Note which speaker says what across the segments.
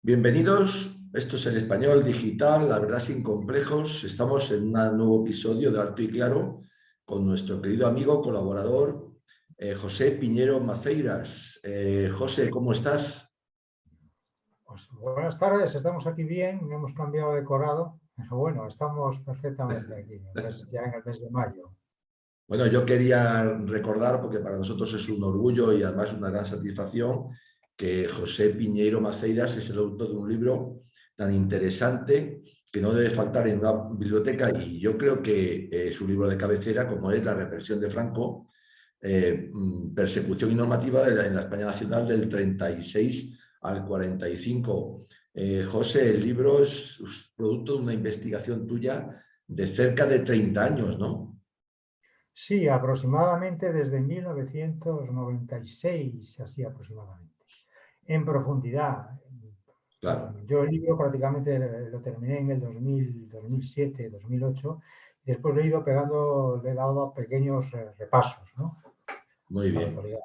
Speaker 1: Bienvenidos, esto es el español digital, la verdad sin complejos. Estamos en un nuevo episodio de Alto y Claro con nuestro querido amigo, colaborador, José Piñero Maceiras. José, ¿cómo estás?
Speaker 2: Pues buenas tardes, estamos aquí bien, hemos cambiado de decorado, pero bueno, estamos perfectamente aquí, ya en el mes de mayo.
Speaker 1: Bueno, yo quería recordar, porque para nosotros es un orgullo y además una gran satisfacción, que José Piñeiro Maceiras es el autor de un libro tan interesante que no debe faltar en una biblioteca, y yo creo que su libro de cabecera, como es La represión de Franco, persecución y normativa en la España nacional del 36 al 45. José, el libro es producto de una investigación tuya de cerca de 30 años, ¿no?
Speaker 2: Sí, aproximadamente desde 1996, así aproximadamente, en profundidad.
Speaker 1: Claro,
Speaker 2: Yo el libro prácticamente lo terminé en el 2000, 2007, 2008, y después le he ido pegando, le he dado pequeños repasos, ¿no?
Speaker 1: muy
Speaker 2: Hasta la
Speaker 1: bien,
Speaker 2: actualidad.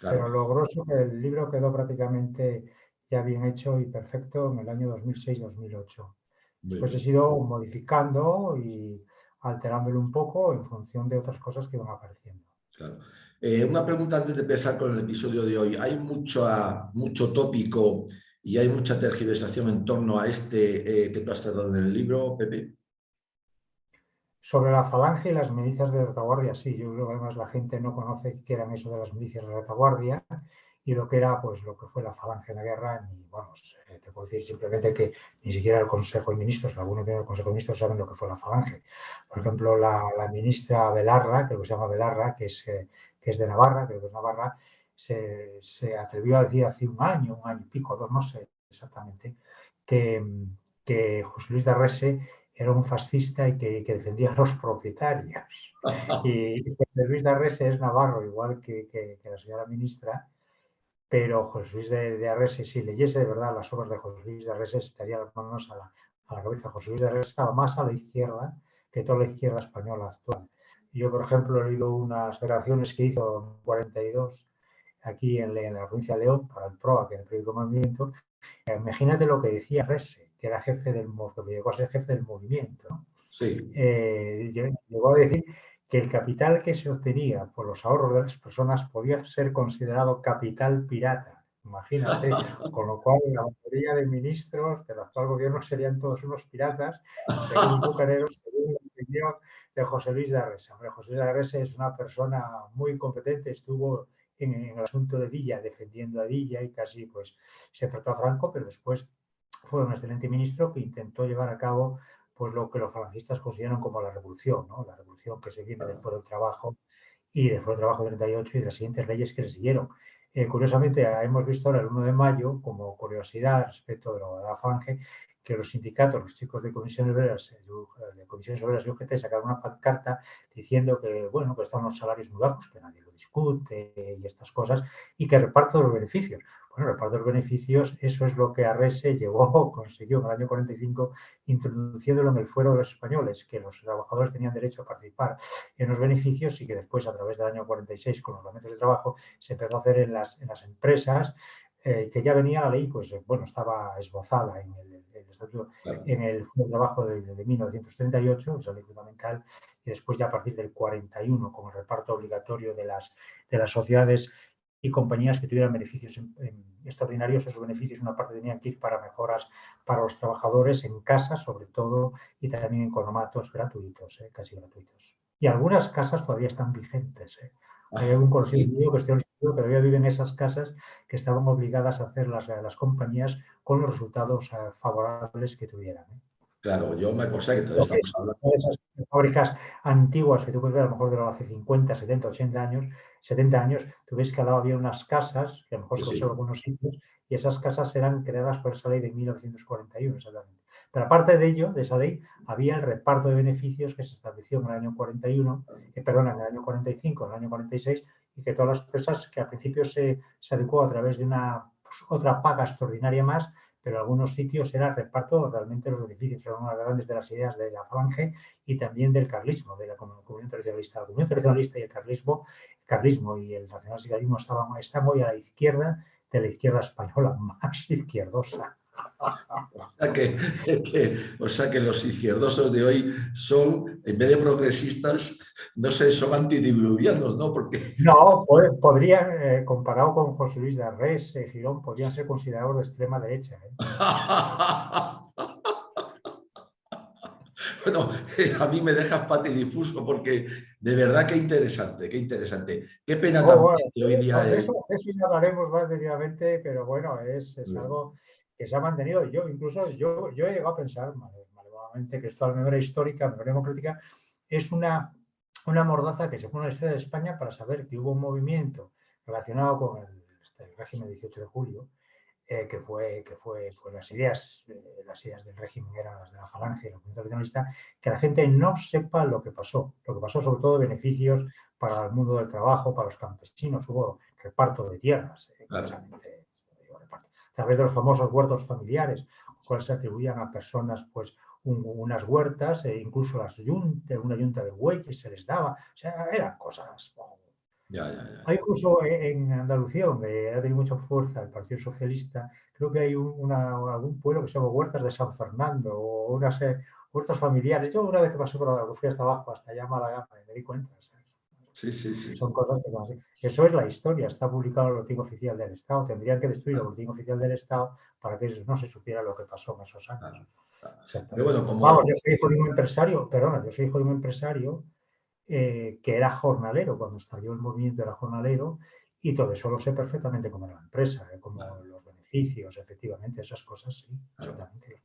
Speaker 2: Pero
Speaker 1: claro,
Speaker 2: lo grosso que el libro quedó prácticamente ya bien hecho y perfecto en el año 2006-2008.
Speaker 1: muy
Speaker 2: Después he
Speaker 1: bien,
Speaker 2: ido modificando y alterándolo un poco en función de otras cosas que van apareciendo.
Speaker 1: claro. Una pregunta antes de empezar con el episodio de hoy. Hay mucho tópico y hay mucha tergiversación en torno a este que tú has tratado en el libro, Pepe.
Speaker 2: Sobre la falange y las milicias de retaguardia, sí, yo creo que además la gente no conoce qué eran eso de las milicias de retaguardia y lo que era, pues, lo que fue la falange en la guerra. Ni, vamos, te puedo decir simplemente que ni siquiera el Consejo de Ministros, algunos del Consejo de Ministros saben lo que fue la falange. Por ejemplo, la ministra Belarra, creo que se llama Belarra, que es de Navarra, creo que es Navarra, se atrevió a decir hace un año y pico, dos, no sé exactamente, que, que José Luis de Arrese era un fascista y que defendía a los propietarios. Y José Luis de Arrese es navarro, igual que la señora ministra, pero José Luis de Arrese, si leyese de verdad las obras de José Luis de Arrese, estaría las manos a la cabeza. José Luis de Arrese estaba más a la izquierda que toda la izquierda española actual. Yo, por ejemplo, he leído unas declaraciones que hizo en 42 aquí en la provincia de León para el PROA, que es el periódico Movimiento. Imagínate lo que decía Arrese, que era jefe del movimiento, que llegó a ser jefe del movimiento, ¿no?
Speaker 1: Sí.
Speaker 2: Llegó a decir que el capital que se obtenía por los ahorros de las personas podía ser considerado capital pirata. Imagínate, con lo cual la mayoría de ministros del actual gobierno serían todos unos piratas, según los bucaneros, según la opinión de José Luis de Arrese. Hombre, José Luis de Arrese es una persona muy competente, estuvo en el asunto de Villa, defendiendo a Villa y casi pues se enfrentó a Franco, pero después fue un excelente ministro que intentó llevar a cabo pues lo que los falangistas consideran como la revolución, ¿no? La revolución que se viene del Foro del Trabajo y del Foro del Trabajo 38 y de las siguientes leyes que le siguieron. Curiosamente, hemos visto ahora el 1 de mayo, como curiosidad respecto de la falange, que los sindicatos, los chicos de comisiones obreras y UGT sacaron una pancarta diciendo que, bueno, que están los salarios muy bajos, que nadie lo discute y estas cosas, y que reparto los beneficios. Bueno, reparto los beneficios, eso es lo que Arrese llegó, consiguió en el año 45, introduciéndolo en el fuero de los españoles, que los trabajadores tenían derecho a participar en los beneficios y que después, a través del año 46, con los aumentos de trabajo, se empezó a hacer en las empresas, que ya venía la ley, pues bueno, estaba esbozada en el estatuto,
Speaker 1: Claro.
Speaker 2: en el Fuero de Trabajo de 1938, esa ley fundamental, y después ya a partir del 41, con el reparto obligatorio de las sociedades y compañías que tuvieran beneficios extraordinarios. Esos beneficios, una parte tenían que ir para mejoras para los trabajadores en casa, sobre todo, y también en economatos gratuitos, casi gratuitos. Y algunas casas todavía están vigentes. Hay algún conocido
Speaker 1: Sí,
Speaker 2: mío que estoy que todavía vive en esas casas que estaban obligadas a hacer las compañías con los resultados favorables que tuvieran.
Speaker 1: claro, yo me cosa que todos estamos hablando.
Speaker 2: Esas fábricas antiguas que tú puedes ver a lo mejor de hace 50, 70, 80 años, 70 años, tú ves que al lado había unas casas, que a lo mejor
Speaker 1: Sí,
Speaker 2: se conservan
Speaker 1: sí,
Speaker 2: algunos sitios, y esas casas eran creadas por esa ley de 1941, exactamente. Pero aparte de ello, de esa ley, había el reparto de beneficios que se estableció en el año 41, perdón, en el año 45, en el año 46, y que todas las empresas que al principio se adecuó a través de una pues, otra paga extraordinaria más, pero en algunos sitios era reparto realmente los beneficios. Era una de las grandes de las ideas de la falange y también del carlismo, de la comunión tradicionalista. La comunión tradicionalista y el carlismo y el nacionalsocialismo está muy a la izquierda de la izquierda española, más izquierdosa.
Speaker 1: O sea que los izquierdosos de hoy son, en vez de progresistas, no sé, son antidiluvianos, ¿no? Porque
Speaker 2: No, podrían, comparado con José Luis de Arrés, Girón, podrían ser considerados de extrema derecha.
Speaker 1: bueno, a mí me dejas patidifuso porque de verdad qué interesante, qué interesante. Qué pena
Speaker 2: Oh, bueno,
Speaker 1: también que hoy día
Speaker 2: eso ya hablaremos más detenidamente, pero bueno, es algo que se ha mantenido. Yo he llegado a pensar, malevadamente, que esto de la memoria histórica, memoria democrática, es una mordaza que se pone en la historia de España para saber que hubo un movimiento relacionado con el régimen 18 de julio, que fue pues las ideas del régimen eran las de la Falange y la Comunidad Nacionalista, que la gente no sepa lo que pasó sobre todo beneficios para el mundo del trabajo, para los campesinos, hubo reparto de tierras,
Speaker 1: claro,
Speaker 2: a través de los famosos huertos familiares, cuales se atribuían a personas pues unas huertas, e incluso una yunta de bueyes se les daba, o sea, eran cosas.
Speaker 1: ya, ya, ya.
Speaker 2: Hay incluso en Andalucía, donde ha tenido mucha fuerza el Partido Socialista, creo que hay algún pueblo que se llama Huertas de San Fernando o unas huertas familiares. Yo una vez que pasé por la fui hasta abajo, hasta allá Málaga, me di cuenta. ¿Sabes?
Speaker 1: Sí, sí, sí,
Speaker 2: Son
Speaker 1: sí.
Speaker 2: cosas que son así. Eso es la historia, está publicado en el Boletín Oficial del Estado. Tendrían que destruir el
Speaker 1: Claro,
Speaker 2: Boletín Oficial del Estado para que no se supiera lo que pasó en esos años.
Speaker 1: claro, claro. Pero
Speaker 2: Exactamente.
Speaker 1: bueno,
Speaker 2: Vamos,
Speaker 1: como,
Speaker 2: yo soy hijo de un empresario, perdona, yo soy hijo de un empresario que era jornalero, cuando estalló el movimiento era jornalero, y todo eso lo sé perfectamente como era la empresa, como
Speaker 1: claro,
Speaker 2: los beneficios, efectivamente, esas cosas, sí,
Speaker 1: claro.
Speaker 2: exactamente.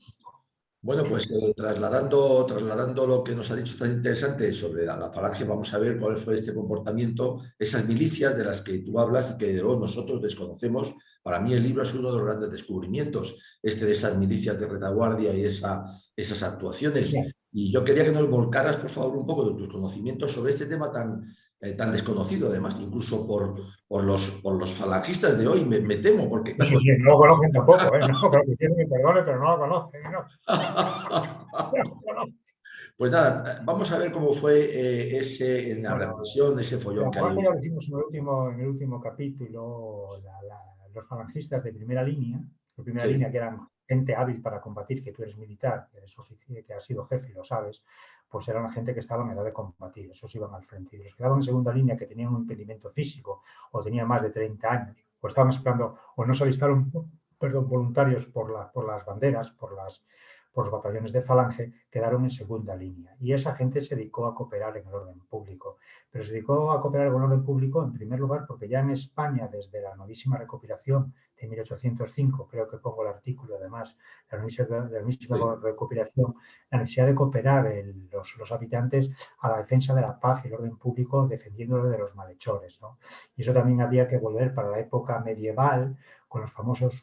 Speaker 1: Bueno, pues trasladando lo que nos ha dicho tan interesante sobre la Falange, vamos a ver cuál fue este comportamiento, esas milicias de las que tú hablas y que de luego nosotros desconocemos. Para mí el libro es uno de los grandes descubrimientos, este de esas milicias de retaguardia y esas actuaciones.
Speaker 2: Bien.
Speaker 1: Y yo quería que nos volcaras, por favor, un poco de tus conocimientos sobre este tema tan desconocido, además, incluso por los falangistas de hoy, me temo, porque
Speaker 2: Sí, sí, no lo conocen tampoco, ¿eh? No, pero que quieren que perdone, pero no lo conocen, ¿no?
Speaker 1: Pues nada, vamos a ver cómo fue en la
Speaker 2: Bueno,
Speaker 1: represión, ese follón
Speaker 2: la
Speaker 1: que
Speaker 2: falange
Speaker 1: hay.
Speaker 2: ya lo hicimos en el último capítulo, los falangistas de primera línea,
Speaker 1: Sí,
Speaker 2: que eran gente hábil para combatir, que tú eres militar, que eres oficial, que has sido jefe y lo sabes, pues eran gente que estaba en edad de combatir, esos iban al frente. Y los que quedaban en segunda línea, que tenían un impedimento físico o tenían más de 30 años, o estaban esperando, o no se alistaron, perdón, voluntarios por las banderas, por los batallones de falange, quedaron en segunda línea. Y esa gente se dedicó a cooperar en el orden público. Pero se dedicó a cooperar con el orden público, en primer lugar, porque ya en España, desde la novísima recopilación de 1805, creo que pongo el artículo además, de la novísima
Speaker 1: sí,
Speaker 2: recopilación, la necesidad de cooperar los habitantes a la defensa de la paz y el orden público, defendiéndolo de los malhechores, ¿no? Y eso también había que volver para la época medieval con los famosos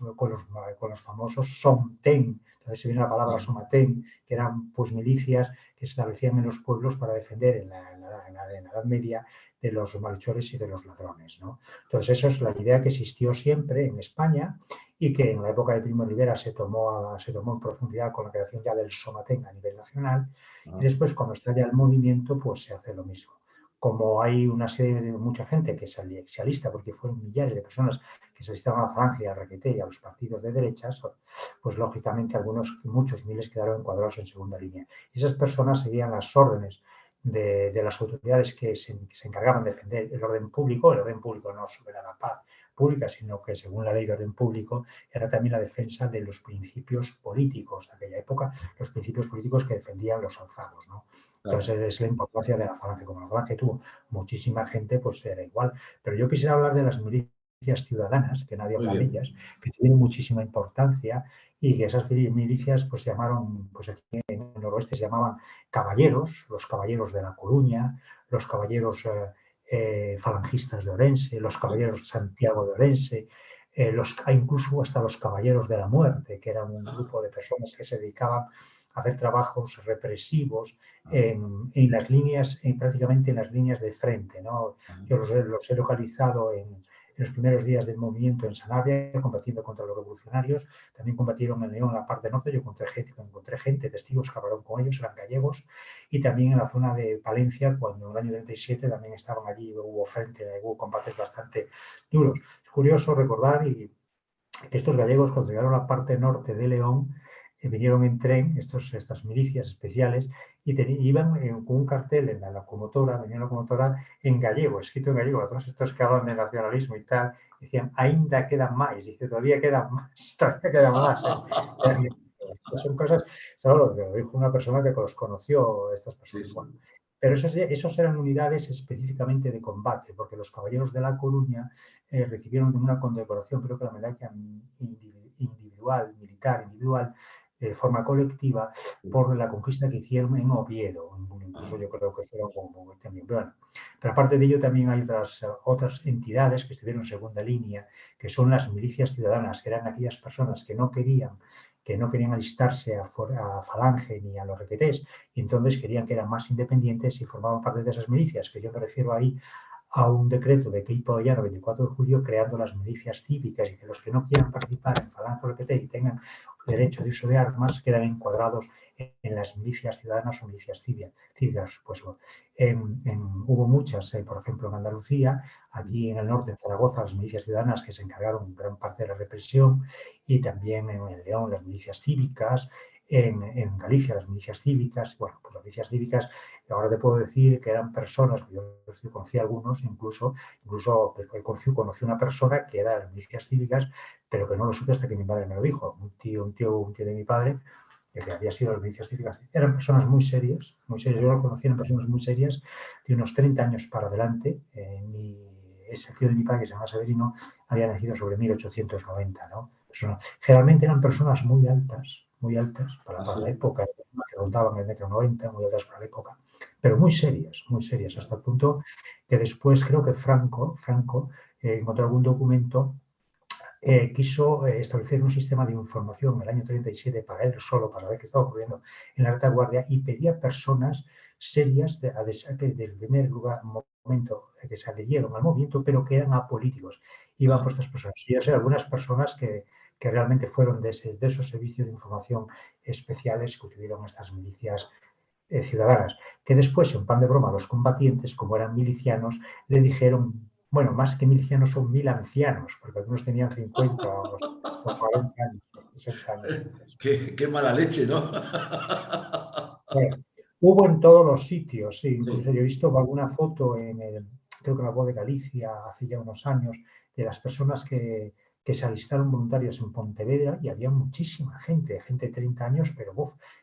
Speaker 2: Somten. Entonces se viene la palabra
Speaker 1: sí,
Speaker 2: Somaten, que eran pues milicias que se establecían en los pueblos para defender en la Edad Media de los malhechores y de los ladrones, ¿no? Entonces, eso es la idea que existió siempre en España y que en la época de Primo de Rivera se tomó en profundidad con la creación ya del Somatén a nivel nacional y
Speaker 1: ah,
Speaker 2: después, cuando estalla el movimiento, pues se hace lo mismo. Como hay una serie de mucha gente que se alista, porque fueron millares de personas que se alistaban a la Falange, al Requeté y a los partidos de derechas, pues lógicamente muchos miles quedaron encuadrados en segunda línea. Y esas personas seguían las órdenes de las autoridades que se encargaban de defender el orden público. El orden público no solo era la paz pública, sino que según la ley de orden público era también la defensa de los principios políticos de aquella época, los principios políticos que defendían los alzados, ¿no?
Speaker 1: claro.
Speaker 2: Entonces es la importancia de la falange. Como la falange tuvo muchísima gente, pues era igual. Pero yo quisiera hablar de las milicias ciudadanas, que nadie
Speaker 1: Muy
Speaker 2: habla de
Speaker 1: bien.
Speaker 2: ellas, que tienen muchísima importancia y que esas milicias pues se llamaron, pues aquí en el noroeste se llamaban caballeros, los caballeros de La Coruña, los caballeros falangistas de Orense, los
Speaker 1: Sí,
Speaker 2: caballeros de Santiago de Orense, incluso hasta los caballeros de la muerte, que eran un grupo de personas que se dedicaban a hacer trabajos represivos
Speaker 1: ah,
Speaker 2: en las líneas, prácticamente en las líneas de frente, ¿no?
Speaker 1: ah,
Speaker 2: Yo los he localizado en los primeros días del movimiento en Sanabria, combatiendo contra los revolucionarios. También combatieron en León, en la parte norte. Yo encontré gente, testigos que hablaron con ellos, eran gallegos. Y también en la zona de Palencia, cuando en el año 37 también estaban allí, hubo combates bastante duros. Es curioso recordar, y que estos gallegos, cuando llegaron a la parte norte de León, vinieron en tren, estas milicias especiales, y iban con un cartel en la locomotora, venía la locomotora en gallego, escrito en gallego, todos estos que hablan de nacionalismo y tal, decían, ainda quedan más, dice, todavía quedan más, todavía quedan más. Estas son cosas, ¿sabes? Lo dijo una persona que los conoció, estas
Speaker 1: Sí,
Speaker 2: personas.
Speaker 1: sí.
Speaker 2: Bueno, pero esos eran unidades específicamente de combate, porque los caballeros de La Coruña recibieron una condecoración, creo que la medalla individual, militar, individual, de forma colectiva, por la conquista que hicieron en Oviedo. Incluso yo creo que fueron como también. Bueno, pero aparte de ello, también hay otras entidades que estuvieron en segunda línea, que son las milicias ciudadanas, que eran aquellas personas que no querían alistarse a Falange ni a los requetés, y entonces querían que eran más independientes y formaban parte de esas milicias, que yo me refiero ahí a un decreto de Queipo Avellano 24 de julio creando las milicias cívicas y que los que no quieran participar en Falange o requeté y tengan derecho de uso de armas quedan encuadrados en las milicias ciudadanas o milicias cívicas. Pues, hubo muchas, por ejemplo, en Andalucía, aquí en el norte, en Zaragoza, las milicias ciudadanas que se encargaron gran parte de la represión, y también en León las milicias cívicas, en Galicia las milicias cívicas. Bueno, pues las milicias cívicas, ahora te puedo decir que eran personas, yo conocí a algunos, incluso conocí una persona que era de las milicias cívicas, pero que no lo supe hasta que mi padre me lo dijo. Un tío de mi padre, que había sido de las milicias cívicas. Eran personas muy serias, muy serias. Yo lo conocí, eran personas muy serias, de unos 30 años para adelante. Ese tío de mi padre, que se llama Severino, había nacido sobre 1890, ¿no? Generalmente eran personas muy altas para la época, que rondaban el 1,90 m, muy altas para la época, pero muy serias, hasta el punto que después creo que Franco encontró algún documento, quiso establecer un sistema de información en el año 37 para él solo, para ver qué estaba ocurriendo en la retaguardia, y pedía personas serias desde el primer momento que se adhirieron al movimiento, pero que eran apolíticos. Iban por estas personas. Y ya sé, algunas personas que realmente fueron de esos servicios de información especiales que utilizaron estas milicias ciudadanas, que después, en plan de broma, los combatientes, como eran milicianos, le dijeron, bueno, más que milicianos son 1000 ancianos, porque algunos tenían 50 o 40 años, 60 años.
Speaker 1: Qué mala leche, ¿no?
Speaker 2: Bueno, hubo en todos los sitios, sí, incluso
Speaker 1: Sí.
Speaker 2: yo he visto alguna foto creo que en la voz de Galicia, hace ya unos años, de las personas que se alistaron voluntarios en Pontevedra, y había muchísima gente de 30 años, pero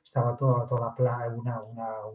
Speaker 2: estaba toda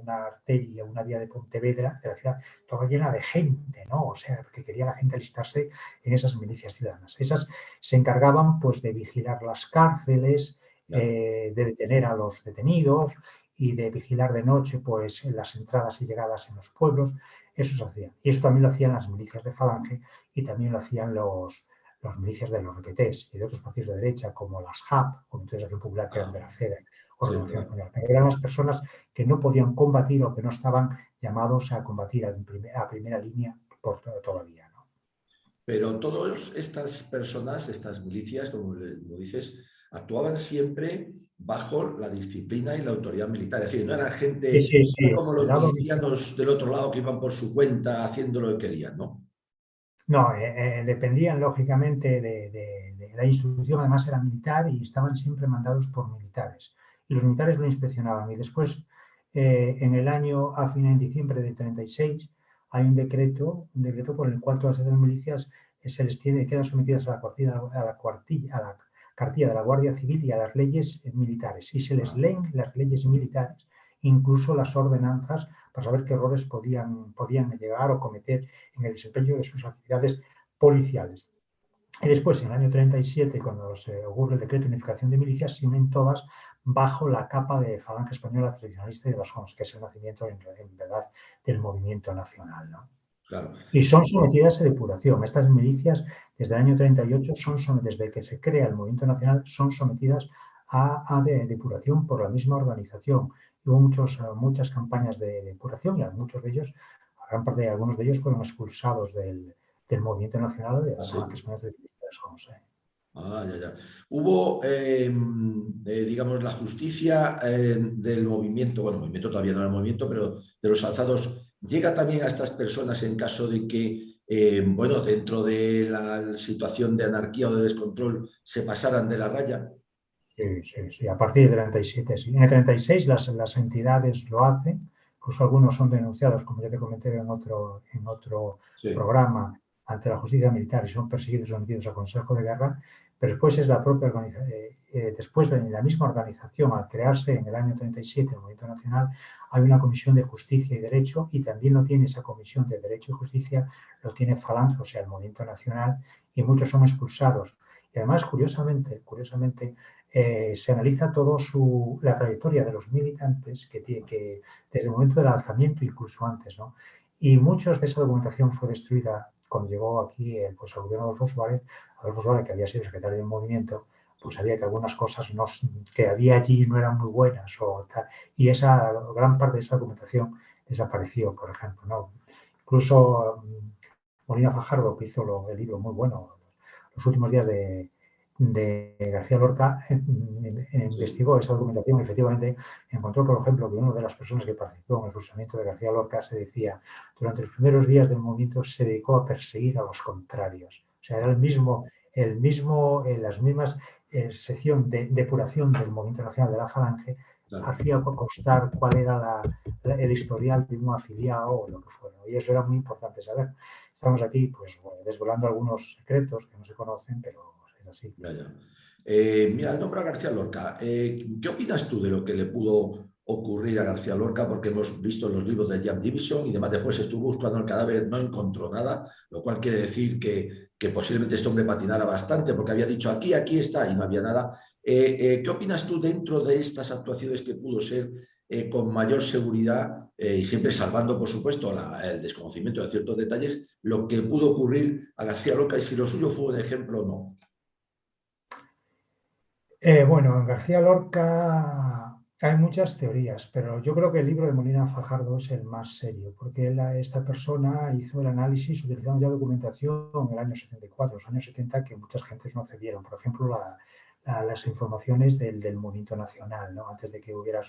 Speaker 2: una arteria, una vía de Pontevedra, de la ciudad, toda llena de gente, ¿no? O sea, que quería la gente alistarse en esas milicias ciudadanas. Esas se encargaban, pues, de vigilar las cárceles, de detener a los detenidos y de vigilar de noche, pues, en las entradas y llegadas en los pueblos. Eso se hacía. Y eso también lo hacían las milicias de Falange, y también lo hacían las milicias de los requetés y de otros partidos de derecha, como las JAP, Comités de Acción Popular, que eran de la FEDE o
Speaker 1: Sí,
Speaker 2: Revolución
Speaker 1: claro.
Speaker 2: Española. Pero eran las personas que no podían combatir o que no estaban llamados a combatir a primera línea todavía, ¿no?
Speaker 1: Pero todas estas personas, estas milicias, como dices, actuaban siempre bajo la disciplina y la autoridad militar. Es decir, no eran
Speaker 2: Sí,
Speaker 1: gente
Speaker 2: sí, sí.
Speaker 1: como
Speaker 2: El
Speaker 1: los
Speaker 2: lado
Speaker 1: milicianos del otro lado que iban por su cuenta haciendo lo que querían, ¿no?
Speaker 2: No, dependían lógicamente de la instrucción, además era militar y estaban siempre mandados por militares. Y los militares lo inspeccionaban. Y después, en el año, a fin de diciembre de 36, hay un decreto por el cual todas esas milicias se les quedan sometidas a la cartilla de la Guardia Civil y a las leyes militares. Y se les
Speaker 1: Ah,
Speaker 2: leen las leyes militares, incluso las ordenanzas, para saber qué errores podían llegar o cometer en el desempeño de sus actividades policiales. Y después, en el año 37, cuando se ocurre el decreto de unificación de milicias, se unen todas bajo la capa de Falange Española Tradicionalista y de los Homs, que es el nacimiento, en verdad, del movimiento nacional, ¿no?
Speaker 1: claro.
Speaker 2: Y son sometidas a depuración. Estas milicias, desde el año 38, desde que se crea el movimiento nacional, son sometidas a depuración por la misma organización. Hubo muchas campañas de depuración, y muchos de ellos, algunos de ellos fueron expulsados del movimiento nacional de
Speaker 1: Ah,
Speaker 2: la
Speaker 1: sí.
Speaker 2: Falange Española de los Homs.
Speaker 1: Ah, ya, ya. Hubo, digamos, la justicia del movimiento, bueno, movimiento todavía no era movimiento, pero de los alzados, llega también a estas personas en caso de que bueno, dentro de la situación de anarquía o de descontrol, se pasaran de la raya.
Speaker 2: Sí, sí, sí, a partir del 37, sí. En el 36 las entidades lo hacen, incluso algunos son denunciados, como ya te comenté en otro
Speaker 1: Sí,
Speaker 2: programa, ante la justicia militar y son perseguidos y sometidos a consejo de guerra, pero después es la propia después de la misma organización, al crearse en el año 37 el Movimiento Nacional, hay una comisión de justicia y derecho y también lo tiene esa comisión de derecho y justicia, lo tiene Falange, o sea, el Movimiento Nacional, y muchos son expulsados. Y además, curiosamente, se analiza toda la trayectoria de los militantes que desde el momento del alzamiento, incluso antes, ¿no? Y muchos de esa documentación fue destruida cuando llegó aquí pues, el gobierno de Adolfo Suárez, que había sido secretario del movimiento, pues sabía que algunas cosas que había allí no eran muy buenas o tal, y gran parte de esa documentación desapareció, por ejemplo, ¿no? Incluso Molina Fajardo, que hizo el libro muy bueno, Los últimos días de García Lorca,
Speaker 1: sí,
Speaker 2: investigó esa documentación y efectivamente encontró, por ejemplo, que una de las personas que participó en el fusilamiento de García Lorca se decía, durante los primeros días del movimiento se dedicó a perseguir a los contrarios. O sea, era las mismas sección de depuración del Movimiento Nacional de la Falange
Speaker 1: claro.
Speaker 2: hacía constar cuál era el historial de un afiliado o lo que fuera. Y eso era muy importante saber. Estamos aquí, pues, bueno, desvelando algunos secretos que no se conocen, pero es así.
Speaker 1: Ya, ya. Mira, el nombre a García Lorca. ¿Qué opinas tú de lo que le pudo ocurrir a García Lorca? Porque hemos visto los libros de Jam Division y demás. Después estuvo buscando el cadáver, no encontró nada, lo cual quiere decir que posiblemente este hombre patinara bastante porque había dicho aquí, aquí está y no había nada. ¿Qué opinas tú dentro de estas actuaciones que pudo ser con mayor seguridad y siempre salvando, por supuesto, el desconocimiento de ciertos detalles, lo que pudo ocurrir a García Lorca y si lo suyo fue un ejemplo o no?
Speaker 2: Bueno, en García Lorca hay muchas teorías, pero yo creo que el libro de Molina Fajardo es el más serio, porque esta persona hizo el análisis utilizando ya documentación en el año 74, los años 70, que muchas gentes no accedieron. Por ejemplo, las informaciones del Movimiento Nacional, ¿no? Antes de que hubiera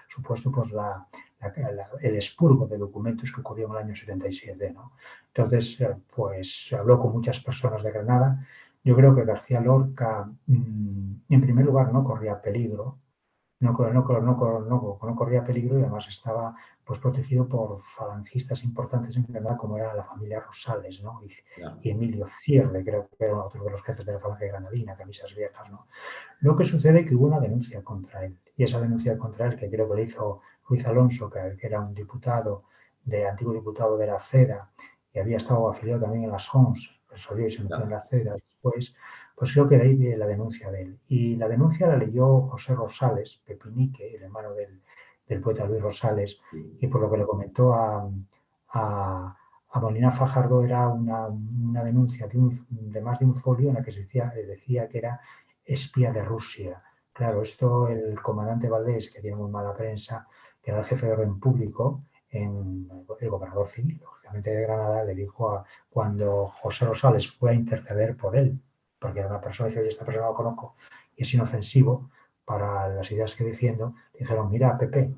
Speaker 2: supuesto pues, el expurgo de documentos que ocurrió en el año 77. ¿No? Entonces, pues se habló con muchas personas de Granada. Yo creo que García Lorca, en primer lugar, no corría peligro, no corría peligro y además estaba pues, protegido por falangistas importantes en Granada, como era la familia Rosales, ¿no?
Speaker 1: Ya,
Speaker 2: Y Emilio Cierre, creo que era otro de los jefes de la falange granadina, camisas viejas, ¿no? Lo que sucede es que hubo una denuncia contra él, y esa denuncia contra él, que creo que le hizo Ruiz Alonso, que era un antiguo diputado de la CEDA, y había estado afiliado también en las JONS, resolvió y se metió en
Speaker 1: ya,
Speaker 2: la CEDA después, pues creo que de ahí viene la denuncia de él. Y la denuncia la leyó José Rosales, Pepinique, el hermano del poeta Luis Rosales,
Speaker 1: sí,
Speaker 2: y por lo que le comentó a Molina Fajardo era una denuncia de más de un folio en la que decía que era espía de Rusia. Claro, esto el comandante Valdés, que tiene muy mala prensa, que era el jefe de orden público, el gobernador civil, lógicamente de Granada, le dijo cuando José Rosales fue a interceder por él, porque era una persona, dice, oye, esta persona la conozco y es inofensivo para las ideas que defiendo, dijeron, mira, Pepe,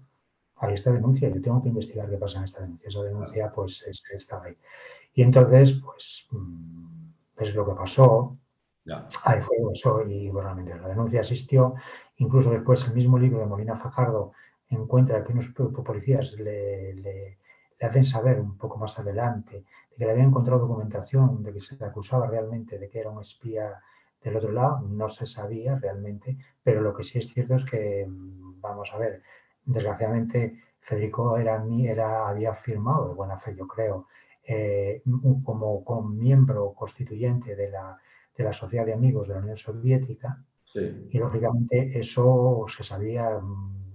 Speaker 2: hay esta denuncia, yo tengo que investigar qué pasa en esta denuncia. Esa
Speaker 1: claro,
Speaker 2: denuncia, pues, estaba ahí. Y entonces, pues, es lo que pasó,
Speaker 1: ya,
Speaker 2: ahí fue eso, y bueno, realmente la denuncia existió. Incluso después, el mismo libro de Molina Fajardo encuentra que unos policías le hacen saber un poco más adelante de que le habían encontrado documentación de que se le acusaba realmente de que era un espía del otro lado. No se sabía realmente, pero lo que sí es cierto es que, vamos a ver, desgraciadamente Federico había firmado de buena fe, yo creo, como miembro constituyente de la Sociedad de Amigos de la Unión Soviética,
Speaker 1: sí,
Speaker 2: y lógicamente eso se sabía,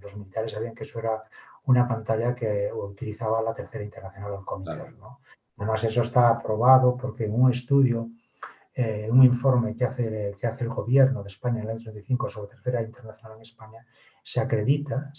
Speaker 2: los militares sabían que eso era una pantalla que utilizaba la Tercera Internacional del Comité,
Speaker 1: claro,
Speaker 2: ¿no? Además, eso está aprobado porque en un estudio, un informe que hace el gobierno de España en el año 35 sobre Tercera Internacional en España, se acredita,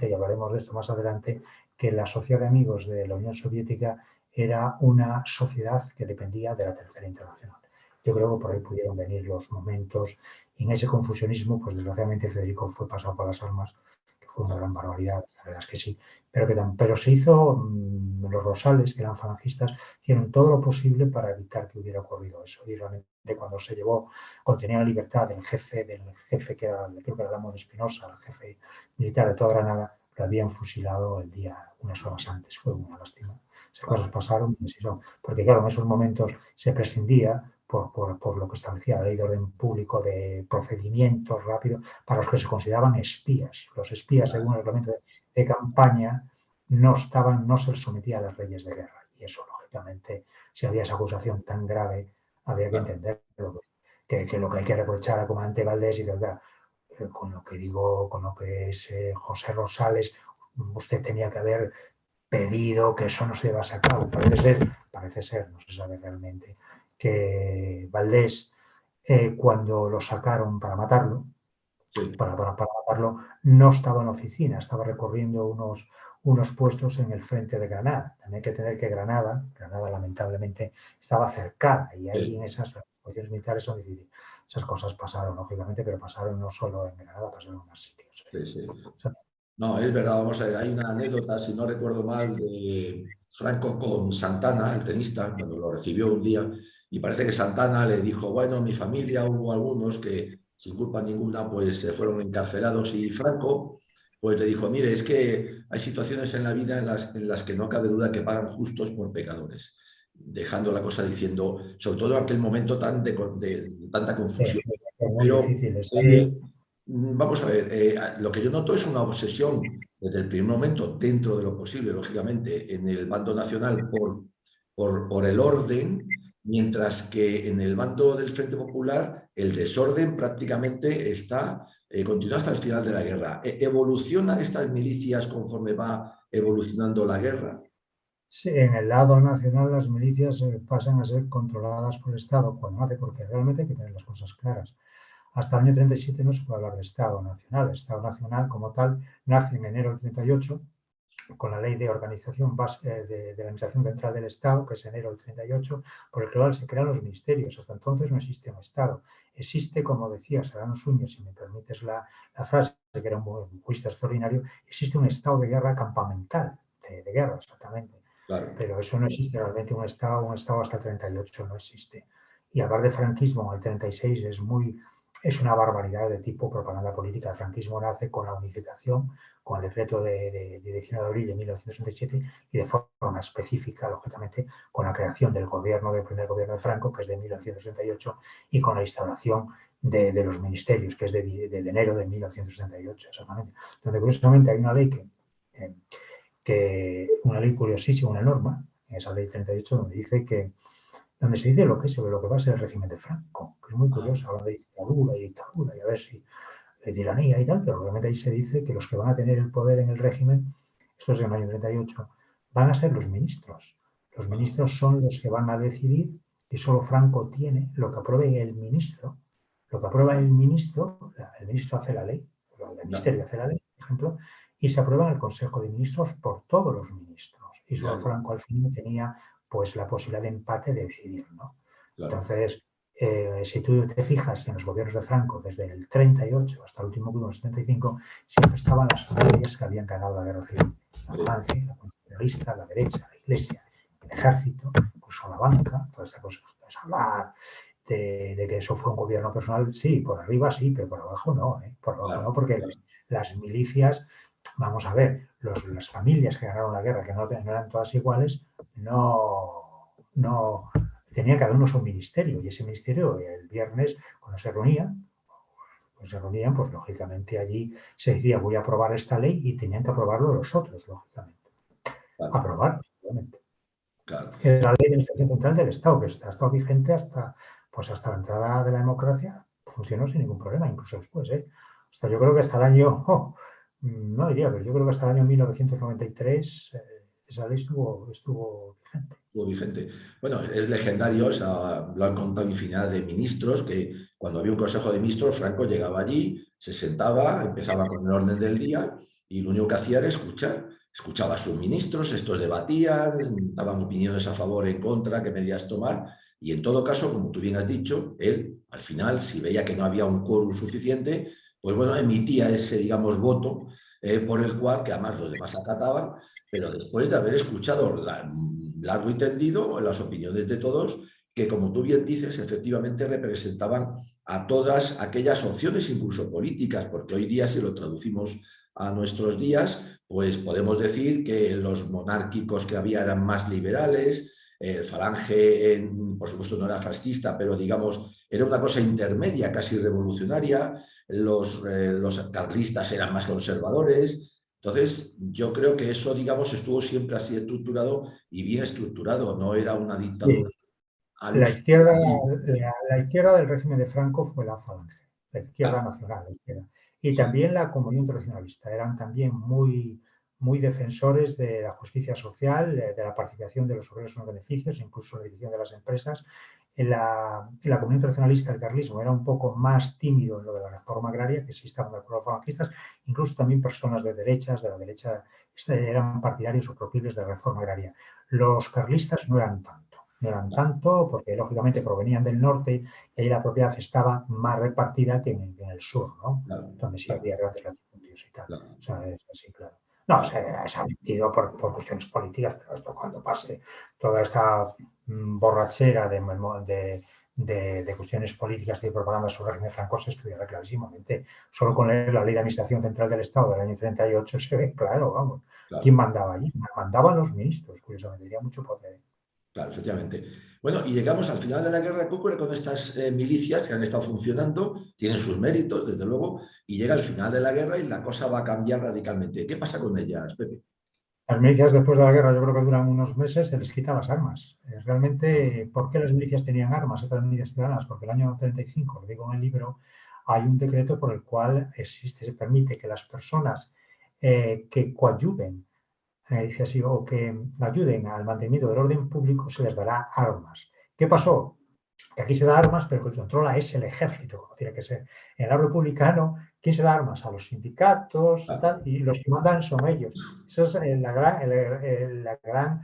Speaker 2: y hablaremos de esto más adelante, que la Sociedad de Amigos de la Unión Soviética era una sociedad que dependía de la Tercera Internacional. Yo creo que por ahí pudieron venir los momentos y en ese confusionismo, pues desgraciadamente Federico fue pasado por las armas, que fue una gran barbaridad, la verdad es que sí. Pero se hizo, los Rosales, que eran falangistas, hicieron todo lo posible para evitar que hubiera ocurrido eso. Y realmente cuando se llevó, cuando tenía la libertad del jefe que era, creo que era Ramón Espinosa, el jefe militar de toda Granada, que habían fusilado el día, unas horas antes. Fue una lástima. Esas cosas pasaron, porque claro, en esos momentos se prescindía por lo que establecía la ley de orden público de procedimientos rápidos para los que se consideraban espías. Los espías, según el reglamento de campaña, no se les sometía a las leyes de guerra. Y eso, lógicamente, si había esa acusación tan grave, había que entenderlo. Que lo que hay que reprochar al comandante Valdés y de verdad, con lo que digo, con lo que es José Rosales, usted tenía que haber pedido que eso no se llevase a cabo. Parece ser, no se sabe realmente, que Valdés, cuando lo sacaron para matarlo, para matarlo, no estaba en la oficina, estaba recorriendo unos puestos en el frente de Granada. También hay que tener que Granada lamentablemente estaba cercada y ahí en esas posiciones militares son difíciles. Esas cosas pasaron, lógicamente, pero pasaron no solo en Granada, pasaron en más sitios.
Speaker 1: Sí, sí. No, es verdad, vamos a ver, hay una anécdota, si no recuerdo mal, de Franco con Santana, el tenista, cuando lo recibió un día, y parece que Santana le dijo, bueno, mi familia hubo algunos que sin culpa ninguna pues se fueron encarcelados, y Franco pues le dijo, mire, es que hay situaciones en la vida en las que no cabe duda que pagan justos por pecadores, dejando la cosa diciendo, sobre todo en aquel momento de tanta confusión.
Speaker 2: Es muy
Speaker 1: Pero
Speaker 2: difícil.
Speaker 1: vamos a ver, lo que yo noto es una obsesión desde el primer momento, dentro de lo posible, lógicamente, en el bando nacional por el orden, mientras que en el bando del Frente Popular el desorden prácticamente continúa hasta el final de la guerra. ¿Evolucionan estas milicias conforme va evolucionando la guerra?
Speaker 2: Sí, en el lado nacional las milicias pasan a ser controladas por el Estado, cuando nace, porque realmente hay que tener las cosas claras. Hasta el año 37 no se puede hablar de Estado Nacional. El Estado Nacional, como tal, nace en enero del 38 con la Ley de Organización de la Administración Central del Estado, que es enero del 38, por el cual se crean los ministerios. Hasta entonces no existe un Estado. Existe, como decía Serrano Suñer, si me permites la frase, que era un jurista extraordinario, existe un estado de guerra campamental, de guerra exactamente.
Speaker 1: Claro.
Speaker 2: Pero eso no existe realmente, un Estado hasta el 38 no existe. Y hablar de franquismo en el 36 es una barbaridad de tipo propaganda política. El franquismo nace con la unificación, con el decreto de 19 de abril de 1967 y de forma específica, lógicamente, con la creación del primer gobierno de Franco, que es de 1968, y con la instauración de los ministerios, que es de enero de 1968, exactamente. Donde curiosamente hay una ley una ley curiosísima, una norma, en esa ley 38, donde se dice lo que va a ser el régimen de Franco, que es muy curioso, habla de dictadura, y a ver si de tiranía y tal, pero realmente ahí se dice que los que van a tener el poder en el régimen, esto es en el año 38, van a ser los ministros. Los ministros son los que van a decidir y solo Franco tiene lo que apruebe el ministro. Lo que aprueba el ministro hace la ley, el ministerio hace la ley, por ejemplo, y se aprueba en el Consejo de Ministros por todos los ministros. Y solo Franco al fin tenía pues la posibilidad de empate de decidir, ¿no? Claro. Entonces, si tú te fijas en los gobiernos de Franco, desde el 38 hasta el último gobierno, el 75, siempre estaban las familias que habían ganado la guerra civil. La Falange, la Constitucionalista, la derecha, la Iglesia, el Ejército, incluso la banca, todas estas cosas. Puedes hablar de que eso fue un gobierno personal, sí, por arriba sí, pero por abajo no, por abajo no, porque las milicias, vamos a ver, las familias que ganaron la guerra, que no eran todas iguales, no tenía cada uno su ministerio, y ese ministerio el viernes, cuando se reunían, pues lógicamente allí se decía voy a aprobar esta ley y tenían que aprobarlo los otros, lógicamente. Aprobar, obviamente.
Speaker 1: Claro.
Speaker 2: Es la ley de administración central del Estado, que ha estado vigente hasta la entrada de la democracia, funcionó sin ningún problema, incluso después. Hasta yo creo que hasta el año, no diría, pero yo creo que hasta el año 1993 esa ley estuvo vigente.
Speaker 1: Estuvo vigente. Bueno, es legendario, o sea, lo han contado infinidad de ministros, que cuando había un consejo de ministros, Franco llegaba allí, se sentaba, empezaba con el orden del día y lo único que hacía era escuchar. Escuchaba a sus ministros, estos debatían, daban opiniones a favor, en contra, qué medidas tomar, y en todo caso, como tú bien has dicho, él, al final, si veía que no había un quórum suficiente, pues bueno, emitía ese, digamos, voto por el cual, que además los demás acataban, pero después de haber escuchado largo y tendido las opiniones de todos, que como tú bien dices, efectivamente representaban a todas aquellas opciones, incluso políticas, porque hoy día, si lo traducimos a nuestros días, pues podemos decir que los monárquicos que había eran más liberales, el Falange, por supuesto, no era fascista, pero digamos, era una cosa intermedia, casi revolucionaria. Los carlistas eran más conservadores. Entonces, yo creo que eso, digamos, estuvo siempre así estructurado y bien estructurado, no era una dictadura
Speaker 2: Sí.
Speaker 1: al
Speaker 2: La
Speaker 1: uso.
Speaker 2: izquierda,
Speaker 1: Sí,
Speaker 2: la izquierda del régimen de Franco fue la Falange, la izquierda
Speaker 1: claro,
Speaker 2: nacional, la izquierda. Y
Speaker 1: sí,
Speaker 2: también la Comunión Internacionalista. Eran también muy defensores de la justicia social, de la participación de los obreros en los beneficios, incluso la dirección de las empresas. En la Comunión Internacionalista, el carlismo era un poco más tímido en lo de la reforma agraria, que sí estaban de acuerdo con los falangistas. Incluso también personas de derechas, de la derecha, eran partidarios o proclives de la reforma agraria. Los carlistas no eran tanto. No eran
Speaker 1: claro,
Speaker 2: tanto porque, lógicamente, provenían del norte y ahí la propiedad estaba más repartida que en el sur, ¿no?
Speaker 1: claro,
Speaker 2: Donde sí
Speaker 1: claro,
Speaker 2: había grandes latifundios y tal.
Speaker 1: claro,
Speaker 2: O sea, es así, claro. No,
Speaker 1: claro.
Speaker 2: se ha metido por cuestiones políticas, pero esto cuando pase toda esta borrachera de cuestiones políticas y de propaganda sobre el régimen franco se estudiará clarísimamente. Solo con leer la Ley de Administración Central del Estado del año 38 se ve claro, vamos. ¿Quién
Speaker 1: Claro.
Speaker 2: mandaba allí? Mandaban los ministros, curiosamente, tenía mucho poder.
Speaker 1: Claro, efectivamente. Bueno, y llegamos al final de la guerra. ¿Qué ocurre con estas milicias que han estado funcionando? Tienen sus méritos, desde luego, y llega el final de la guerra y la cosa va a cambiar radicalmente. ¿Qué pasa con ellas, Pepe?
Speaker 2: Las milicias después de la guerra, yo creo que duran unos meses, se les quitan las armas. Realmente, ¿por qué las milicias tenían armas, otras milicias ciudadanas? Porque el año 35, lo digo en el libro, hay un decreto por el cual se permite que las personas que coadyuven, dice así, o que ayuden al mantenimiento del orden público, se les dará armas. ¿Qué pasó? Que aquí se da armas, pero que el que controla es el ejército, como tiene que ser. En el republicano, ¿quién se da armas? A los sindicatos
Speaker 1: Ah,
Speaker 2: tal, y los que mandan son ellos. Esa es la gran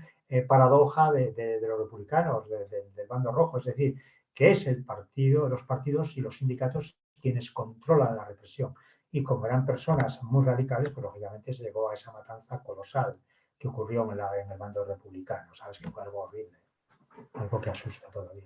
Speaker 2: paradoja de los republicanos, del bando rojo, es decir, que es el partido, los partidos y los sindicatos quienes controlan la represión. Y como eran personas muy radicales, pues lógicamente se llegó a esa matanza colosal que ocurrió en el bando republicano. Sabes que fue algo horrible, algo que asusta todavía.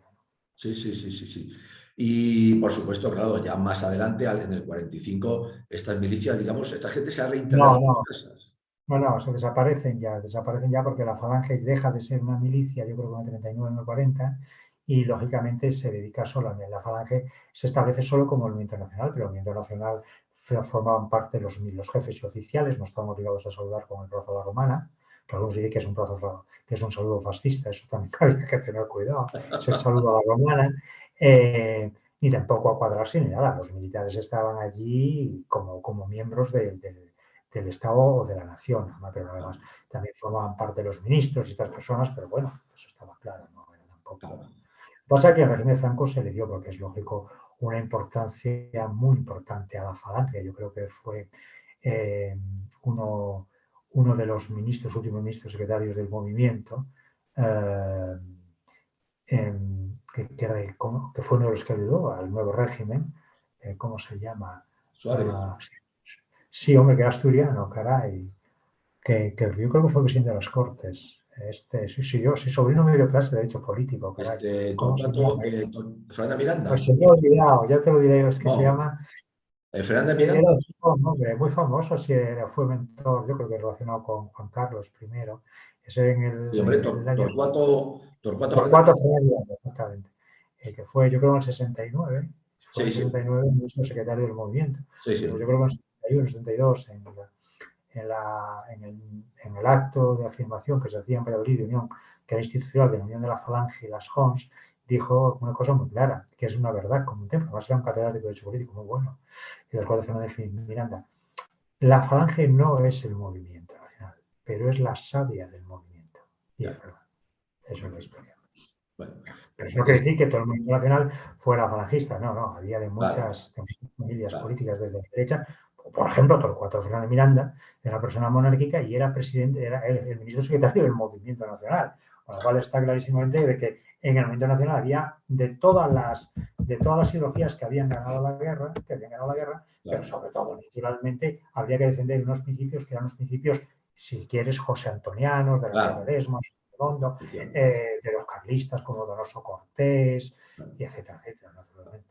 Speaker 1: sí, sí, sí, sí, sí. Y por supuesto, claro, ya más adelante, en el 45, estas milicias, digamos, esta gente se ha reintegrado
Speaker 2: No,
Speaker 1: en sus
Speaker 2: no,
Speaker 1: casas.
Speaker 2: no, no, se desaparecen ya porque la Falange deja de ser una milicia, yo creo que en el 39 en el 40, y lógicamente se dedica solo a la Falange, se establece solo como movimiento nacional, pero el movimiento nacional formaban parte los jefes y oficiales, no estaban obligados a saludar con el brazo a la romana, que algunos dicen que es un brazo, que es un saludo fascista, eso también había que tener cuidado, es el saludo a la romana, ni tampoco a cuadrarse ni nada, los militares estaban allí como miembros del Estado o de la nación, ¿no? Pero además
Speaker 1: Claro,
Speaker 2: también formaban parte de los ministros y estas personas, pero bueno, eso estaba claro, no era tampoco.
Speaker 1: claro,
Speaker 2: Pasa que al régimen de Franco se le dio, porque es lógico, una importancia muy importante a la Falange. Yo creo que fue eh, uno, uno de los ministros, últimos ministros secretarios del movimiento, eh, que fue uno de los que ayudó al nuevo régimen, ¿cómo se llama?
Speaker 1: Suárez.
Speaker 2: Ah, sí, hombre, que era asturiano, caray que yo creo que fue presidente de las Cortes. Sí, yo soy sobrino medio clase de Derecho Político, caray. ¿Cómo se
Speaker 1: Torcuato,
Speaker 2: llama?
Speaker 1: Fernanda
Speaker 2: Pues
Speaker 1: Miranda.
Speaker 2: se me ha olvidado, ya te lo diré, es que se
Speaker 1: No,
Speaker 2: llama,
Speaker 1: Fernanda
Speaker 2: era
Speaker 1: Miranda.
Speaker 2: un hombre muy famoso, sí, fue mentor, yo creo que relacionado con Juan Carlos I, ese
Speaker 1: Sí, hombre,
Speaker 2: en el año
Speaker 1: Torcuato
Speaker 2: Torcuato
Speaker 1: Fernández.
Speaker 2: Fernández, exactamente, que fue, yo creo, en el 69, fue en
Speaker 1: Sí,
Speaker 2: el
Speaker 1: sí,
Speaker 2: 69 ministro secretario del movimiento.
Speaker 1: sí,
Speaker 2: Pues yo
Speaker 1: sí.
Speaker 2: creo que en el 71, 72, en el acto de afirmación que se hacía en Valladolid de Unión, que era institucional de la Unión de la Falange y las JONS, dijo una cosa muy clara, que es una verdad como un templo. Además era un catedrático de Derecho Político muy bueno, y del cual Fernández Miranda. La Falange no es el movimiento nacional, pero es la savia del movimiento. Y es
Speaker 1: Ya.
Speaker 2: verdad, eso es la historia.
Speaker 1: Bueno,
Speaker 2: Pero eso no quiere
Speaker 1: pues,
Speaker 2: decir que todo el movimiento nacional fuera falangista, no, no, había
Speaker 1: claro,
Speaker 2: de muchas familias
Speaker 1: claro.
Speaker 2: políticas desde la derecha, por ejemplo, Torcuato Fernández Miranda era una persona monárquica y era presidente, era el ministro secretario del Movimiento Nacional, con lo cual está clarísimamente de que en el Movimiento Nacional había de todas de todas las ideologías que habían ganado la guerra,
Speaker 1: Claro.
Speaker 2: pero sobre todo, naturalmente, habría que defender unos principios que eran los principios, si quieres, josé antonianos, de la guerra
Speaker 1: Claro,
Speaker 2: de Desmos,
Speaker 1: efectivamente.
Speaker 2: de los carlistas como Donoso Cortés,
Speaker 1: Claro.
Speaker 2: y etcétera, etcétera, naturalmente.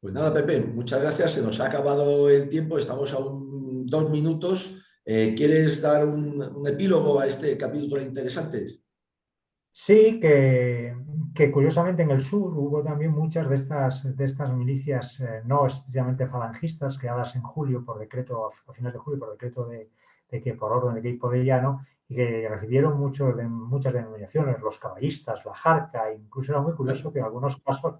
Speaker 1: Pues nada, Pepe, muchas gracias. Se nos ha acabado el tiempo, estamos a 2 minutos. ¿Quieres dar un epílogo a este capítulo interesante?
Speaker 2: Sí, que curiosamente en el sur hubo también muchas de estas milicias no estrictamente falangistas creadas en julio por decreto, a finales de julio, por decreto de que por orden de Queipo de Llano, y que recibieron muchas denominaciones, los caballistas, la Jarca, incluso era muy curioso que en algunos casos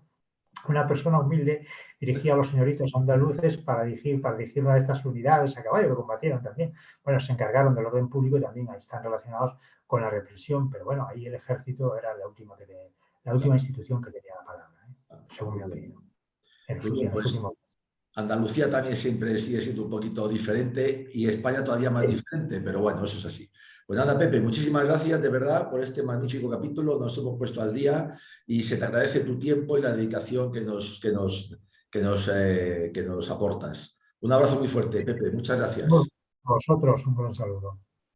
Speaker 2: una persona humilde dirigía a los señoritos andaluces para dirigir una de estas unidades a caballo que combatieron también. Bueno, se encargaron del orden público y también ahí están relacionados con la represión, pero bueno, ahí el ejército era la última institución que tenía la palabra, según mi
Speaker 1: Muy bien.
Speaker 2: opinión, en
Speaker 1: Muy bien,
Speaker 2: los
Speaker 1: pues
Speaker 2: últimos.
Speaker 1: Andalucía también siempre sigue siendo un poquito diferente y España todavía más
Speaker 2: Sí,
Speaker 1: diferente, pero bueno, eso es así. Pues nada, Pepe, muchísimas gracias de verdad por este magnífico capítulo. Nos hemos puesto al día y se te agradece tu tiempo y la dedicación que nos aportas. Un abrazo muy fuerte, Pepe. Muchas
Speaker 2: bueno,
Speaker 1: gracias.
Speaker 2: a vosotros un buen saludo.